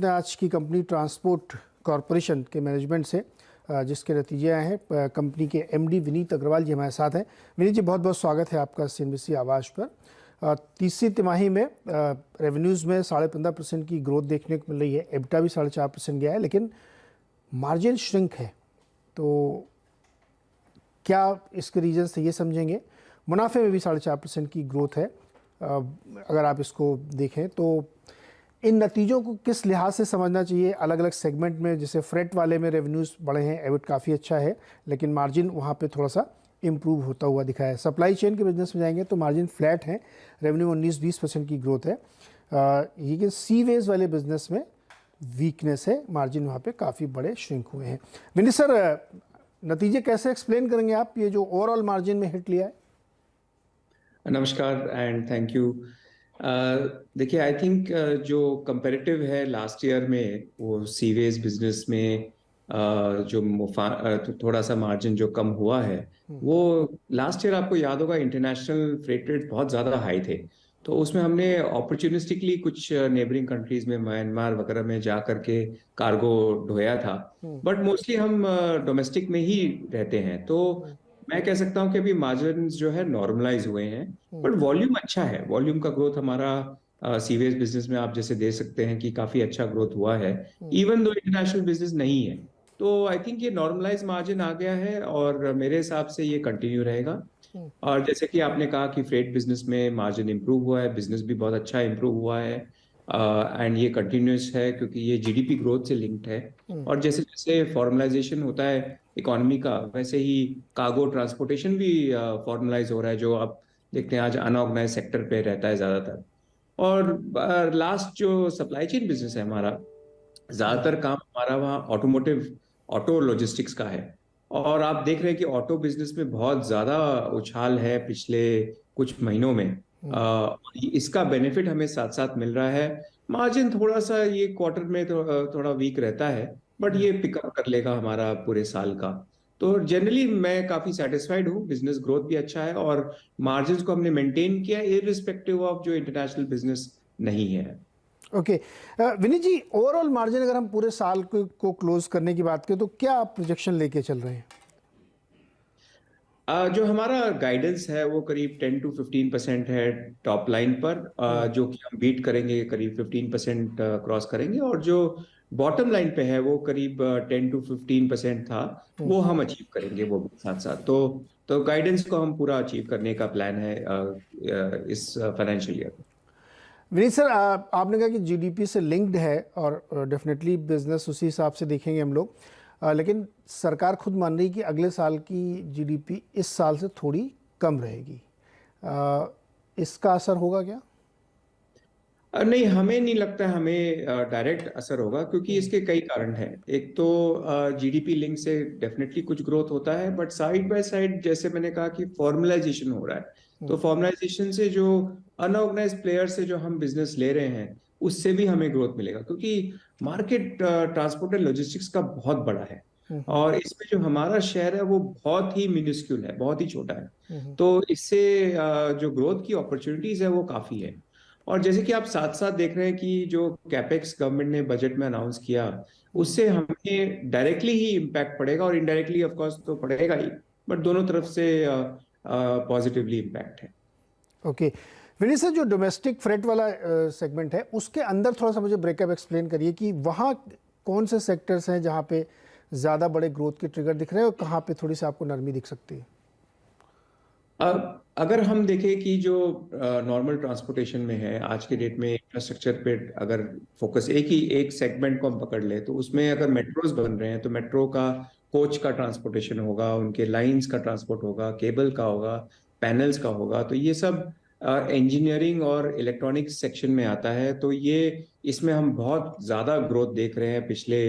करते हैं आज की कंपनी ट्रांसपोर्ट कॉरपोरेशन के मैनेजमेंट से, जिसके नतीजे आए हैं। कंपनी के एमडी विनीत अग्रवाल जी हमारे साथ हैं। विनीत जी, बहुत बहुत स्वागत है आपका CNBC आवाज़ पर। तीसरी तिमाही में रेवेन्यूज़ में 15.5% की ग्रोथ देखने को मिल रही है। एबिटा भी 4.5% गया है, लेकिन मार्जिन श्रिंक है। तो क्या इसके रीजन से ये समझेंगे? मुनाफे में भी 4.5% की ग्रोथ है। अगर आप इसको देखें तो इन नतीजों को किस लिहाज से समझना चाहिए? अलग अलग सेगमेंट में, जैसे फ्रेट वाले में रेवेन्यूज़ बढ़े हैं, एबिट काफ़ी अच्छा है, लेकिन मार्जिन वहाँ पे थोड़ा सा इम्प्रूव होता हुआ दिखा है। सप्लाई चेन के बिजनेस में जाएंगे तो मार्जिन फ्लैट है, रेवेन्यू 19-20% की ग्रोथ है। लेकिन सीवेज वाले बिजनेस में वीकनेस है, मार्जिन वहाँ पे काफ़ी बड़े श्रिंक हुए हैं। विनीत सर, नतीजे कैसे एक्सप्लेन करेंगे आप, ये जो ओवरऑल मार्जिन में हिट लिया है? नमस्कार एंड थैंक यू। देखिए, आई थिंक जो कंपैरेटिव है लास्ट ईयर में, वो सीवेज बिजनेस में जो थोड़ा सा मार्जिन जो कम हुआ है, वो लास्ट ईयर आपको याद होगा इंटरनेशनल फ्रेट रेट बहुत ज़्यादा हाई थे। तो उसमें हमने अपॉर्चुनिस्टिकली कुछ नेबरिंग कंट्रीज में, म्यांमार वगैरह में जा करके कार्गो ढोया था। बट मोस्टली हम डोमेस्टिक में ही रहते हैं, तो मैं कह सकता हूँ कि अभी मार्जिन जो है नॉर्मलाइज हुए हैं। बट वॉल्यूम अच्छा है, वॉल्यूम का ग्रोथ हमारा सीवेज बिजनेस में आप जैसे दे सकते हैं कि काफी अच्छा ग्रोथ हुआ है, इवन दो इंटरनेशनल बिजनेस नहीं है। तो आई थिंक ये नॉर्मलाइज मार्जिन आ गया है और मेरे हिसाब से ये कंटिन्यू रहेगा। और जैसे कि आपने कहा कि फ्रेट बिजनेस में मार्जिन इंप्रूव हुआ है, बिजनेस भी बहुत अच्छा इंप्रूव हुआ है, एंड ये कंटिन्यूस है क्योंकि ये जीडीपी ग्रोथ से लिंक्ड है। और जैसे जैसे फॉर्मलाइजेशन होता है इकोनॉमी का, वैसे ही कार्गो ट्रांसपोर्टेशन भी फॉर्मलाइज हो रहा है, जो आप देखते हैं आज अनऑर्गेनाइज सेक्टर पे रहता है ज्यादातर। और लास्ट जो सप्लाई चेन बिजनेस है हमारा, ज्यादातर काम हमारा वहाँ ऑटोमोटिव, ऑटो लॉजिस्टिक्स का है। और आप देख रहे हैं कि ऑटो बिजनेस में बहुत ज्यादा उछाल है पिछले कुछ महीनों में। इसका बेनिफिट हमें साथ साथ मिल रहा है। मार्जिन थोड़ा सा ये क्वार्टर में थोड़ा वीक रहता है, बट ये पिकअप कर लेगा हमारा पूरे साल का। तो जनरली मैं काफी सेटिस्फाइड हूँ, बिजनेस ग्रोथ भी अच्छा है और मार्जिन को हमने मेंटेन किया इररिस्पेक्टिव ऑफ जो इंटरनेशनल बिजनेस नहीं है। ओके। विनीत जी, ओवरऑल मार्जिन अगर हम पूरे साल को क्लोज करने की बात करें तो क्या आप प्रोजेक्शन लेके चल रहे हैं? जो हमारा गाइडेंस है वो करीब 10 to 15% है टॉप लाइन पर, जो कि हम बीट करेंगे, करीब 15% क्रॉस करेंगे। और जो बॉटम लाइन पे है वो करीब 10 to 15% था, वो हम अचीव करेंगे वो भी साथ साथ। तो गाइडेंस को हम पूरा अचीव करने का प्लान है इस फाइनेंशियल ईयर में। विनीत सर, आपने कहा कि जीडीपी से लिंक्ड है और डेफिनेटली बिजनेस उसी हिसाब से देखेंगे हम लोग। लेकिन सरकार खुद मान रही है कि अगले साल की जीडीपी इस साल से थोड़ी कम रहेगी। इसका असर होगा क्या? नहीं, हमें नहीं लगता है हमें डायरेक्ट असर होगा, क्योंकि इसके कई कारण हैं। एक तो जीडीपी लिंक से डेफिनेटली कुछ ग्रोथ होता है, बट साइड बाय साइड जैसे मैंने कहा कि फॉर्मलाइजेशन हो रहा है। तो फॉर्मलाइजेशन से जो अनऑर्गेनाइज प्लेयर से जो हम बिजनेस ले रहे हैं, उससे भी हमें ग्रोथ मिलेगा, क्योंकि मार्केट ट्रांसपोर्ट एंड लॉजिस्टिक्स का बहुत बड़ा है और इसमें जो हमारा शेयर है वो बहुत ही मिनिस्क्यूल है, बहुत ही छोटा है। तो इससे जो ग्रोथ की अपॉर्चुनिटीज है वो काफी है। और जैसे कि आप साथ साथ देख रहे हैं कि जो कैपेक्स गवर्नमेंट ने बजट में अनाउंस किया, उससे हमें डायरेक्टली ही इम्पैक्ट पड़ेगा और इनडायरेक्टली ऑफ कोर्स तो पड़ेगा ही, बट दोनों तरफ से पॉजिटिवली इम्पैक्ट है। ओके। विनीत सर, जो डोमेस्टिक फ्रेट वाला सेगमेंट है, उसके अंदर थोड़ा सा मुझे ब्रेकअप एक्सप्लेन करिए कि वहाँ कौन से सेक्टर्स हैं जहाँ पे ज़्यादा बड़े ग्रोथ के ट्रिगर दिख रहे हैं और कहाँ पे थोड़ी सी आपको नरमी दिख सकती है? अगर हम देखें कि जो नॉर्मल ट्रांसपोर्टेशन में है आज के डेट में, इंफ्रास्ट्रक्चर पे अगर फोकस एक सेगमेंट को हम पकड़ ले, तो उसमें अगर मेट्रोज बन रहे हैं तो मेट्रो का कोच का ट्रांसपोर्टेशन होगा, उनके लाइंस का ट्रांसपोर्ट होगा, केबल का होगा, पैनल्स का होगा। तो ये सब इंजीनियरिंग और इलेक्ट्रॉनिक्स सेक्शन में आता है। तो ये इसमें हम बहुत ज्यादा ग्रोथ देख रहे हैं पिछले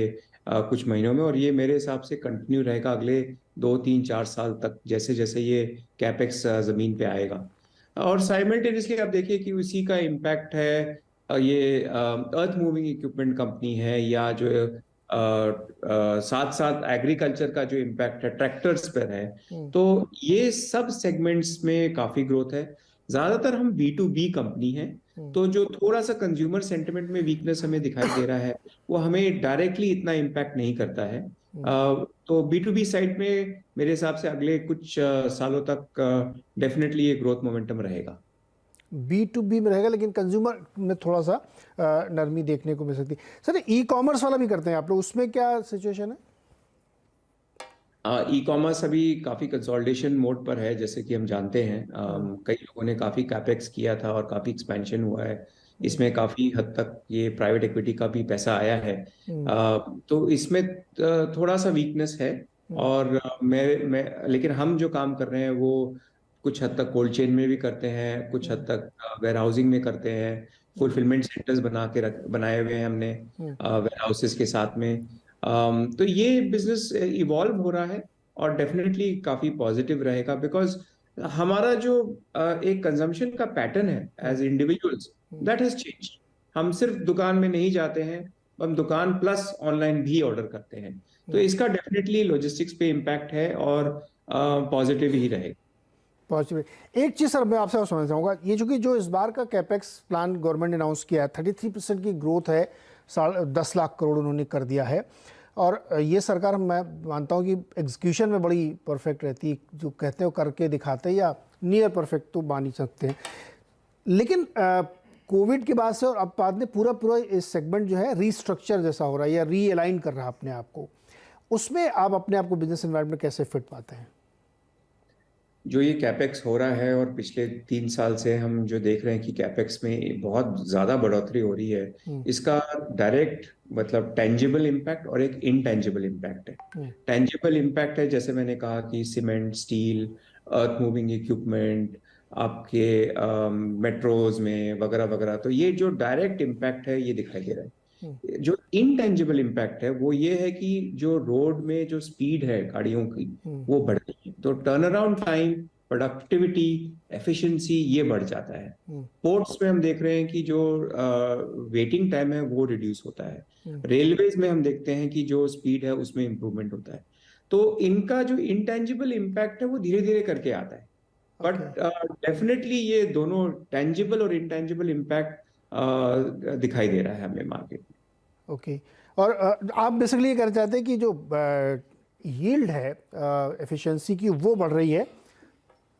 कुछ महीनों में, और ये मेरे हिसाब से कंटिन्यू रहेगा अगले 2 3 4 साल तक, जैसे जैसे ये कैपेक्स जमीन पे आएगा। और साइमल्टेनियसली आप देखिए कि उसी का इम्पैक्ट है, ये अर्थ मूविंग इक्विपमेंट कंपनी है, या जो साथ साथ एग्रीकल्चर का जो इम्पैक्ट है ट्रैक्टर्स पर है। तो ये सब सेगमेंट्स में काफी ग्रोथ है। ज्यादातर हम B2B कंपनी है, तो जो थोड़ा सा कंज्यूमर सेंटिमेंट में वीकनेस हमें दिखाई दे रहा है वो हमें डायरेक्टली इतना इम्पैक्ट नहीं करता है। तो B2B साइड में मेरे हिसाब से अगले कुछ सालों तक डेफिनेटली ये ग्रोथ मोमेंटम रहेगा। B2B में रहेगा, लेकिन कंज्यूमर में थोड़ा सा नरमी देखने को मिल सकती है। सर, ई कॉमर्स वाला भी करते हैं आप लोग, उसमें क्या सिचुएशन है? ई कॉमर्स अभी काफी कंसोलिडेशन मोड पर है, जैसे कि हम जानते हैं। कई लोगों ने काफी कैपेक्स किया था और काफी एक्सपेंशन हुआ है। इसमें काफी हद तक ये प्राइवेट इक्विटी का भी पैसा आया है। तो इसमें थोड़ा सा वीकनेस है। और मैं लेकिन हम जो काम कर रहे हैं वो कुछ हद तक कोल्ड चेन में भी करते हैं, कुछ हद तक वेयर हाउसिंग में करते हैं। फुलफिलमेंट सेंटर्स बनाए हुए हैं हमने वेयर हाउसेस के साथ में। तो ये बिजनेस इवॉल्व हो रहा है और डेफिनेटली काफी पॉजिटिव रहेगा, बिकॉज हमारा जो एक कंजम्पशन का पैटर्न है as individuals, that has change. हम सिर्फ दुकान में नहीं जाते हैं, हम दुकान प्लस ऑनलाइन भी ऑर्डर करते हैं। तो इसका डेफिनेटली लॉजिस्टिक्स पे इम्पैक्ट है और पॉजिटिव ही रहेगा। पॉजिटिव। एक चीज़ सर मैं आपसे और समझना चाहूँगा, ये चूंकि जो इस बार का कैपेक्स प्लान गवर्नमेंट ने अनाउंस किया है, 33% की ग्रोथ है, 10 लाख करोड़ उन्होंने कर दिया है। और ये सरकार, मैं मानता हूँ कि एग्जीक्यूशन में बड़ी परफेक्ट रहती है, जो कहते हैं वो करके दिखाते हैं, या नियर परफेक्ट तो मान ही सकते हैं। लेकिन कोविड के बाद से और अब बाद में पूरा इस सेगमेंट जो है रीस्ट्रक्चर जैसा हो रहा है या रीअलाइन कर रहा है अपने आप को, उसमें आप अपने आप को बिजनेस एनवायरनमेंट कैसे फिट पाते हैं? जो ये कैपेक्स हो रहा है और पिछले 3 साल से हम जो देख रहे हैं कि कैपेक्स में बहुत ज्यादा बढ़ोतरी हो रही है, इसका डायरेक्ट मतलब टेंजिबल इम्पैक्ट और एक इनटेंजिबल इम्पैक्ट है। टेंजिबल इम्पैक्ट है, जैसे मैंने कहा कि cement, steel, earth moving equipment, आपके मेट्रोज में वगैरह वगैरह। तो ये जो डायरेक्ट इम्पैक्ट है ये दिखाई दे रहा है। जो इनटेंजिबल इम्पैक्ट है वो ये है कि जो रोड में जो स्पीड है गाड़ियों की वो बढ़ रही है, तो turn around time, productivity, efficiency ये बढ़ जाता है। पोर्ट्स में हम देख रहे हैं कि जो वेटिंग टाइम है वो रिड्यूस होता है। रेलवेज में हम देखते हैं कि जो स्पीड है उसमें इंप्रूवमेंट होता है। तो इनका जो इंटेंजिबल इम्पैक्ट है वो धीरे धीरे करके आता है। बट डेफिनेटली ये दोनों टेंजिबल और इंटेंजिबल इम्पैक्ट दिखाई दे रहा है हमें मार्केट में। ओके। और आप बेसिकली ये कहना चाहते हैं कि जो यील्ड है एफिशिएंसी की वो बढ़ रही है,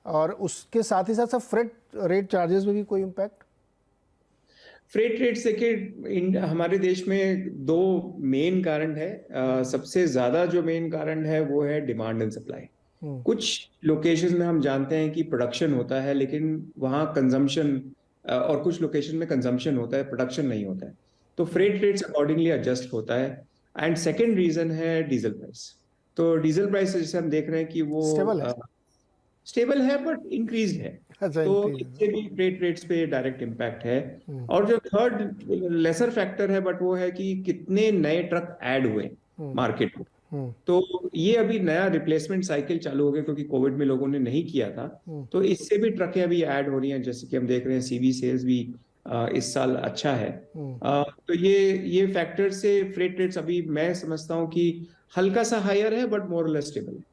और उसके साथ ही साथ फ्रेट रेट चार्जेस में भी कोई इम्पैक्ट? फ्रेट रेट से हमारे देश में दो मेन कारण है। सबसे ज्यादा जो मेन कारण है वो है डिमांड एंड सप्लाई। कुछ लोकेशन में हम जानते हैं कि प्रोडक्शन होता है लेकिन वहाँ कंजम्पशन, और कुछ लोकेशन में कंजम्पशन होता है, प्रोडक्शन नहीं होता है, तो फ्रेट रेट्स अकॉर्डिंगली एडजस्ट होता है। एंड सेकेंड रीजन है डीजल प्राइस। तो डीजल प्राइस जैसे हम देख रहे हैं कि वो स्टेबल है बट इंक्रीज है। तो इससे भी फ्रेट रेट्स पे डायरेक्ट इम्पैक्ट है। और जो थर्ड लेसर फैक्टर है बट वो है कि कितने नए ट्रक ऐड हुए मार्केट में। तो ये अभी नया रिप्लेसमेंट साइकिल चालू हो गया क्योंकि कोविड में लोगों ने नहीं किया था, तो इससे भी ट्रकें अभी ऐड हो रही हैं। जैसे कि हम देख रहे हैं CV सेल्स भी इस साल अच्छा है। तो ये फैक्टर से फ्रेट रेट्स अभी मैं समझता हूँ कि हल्का सा हायर है बट मोर लेस स्टेबल है।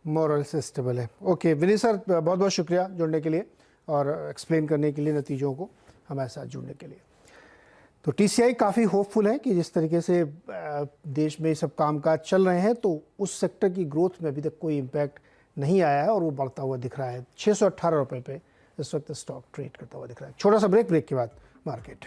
मोरल से स्टेबल है। ओके विनीत सर, बहुत बहुत शुक्रिया जुड़ने के लिए और एक्सप्लेन करने के लिए नतीजों को हमारे साथ जुड़ने के लिए। तो TCI काफ़ी होपफुल है कि जिस तरीके से देश में सब कामकाज चल रहे हैं तो उस सेक्टर की ग्रोथ में अभी तक कोई इम्पैक्ट नहीं आया है और वो बढ़ता हुआ दिख रहा है। 618 रुपये पे इस वक्त स्टॉक ट्रेड करता हुआ दिख रहा है। छोटा सा ब्रेक के बाद मार्केट।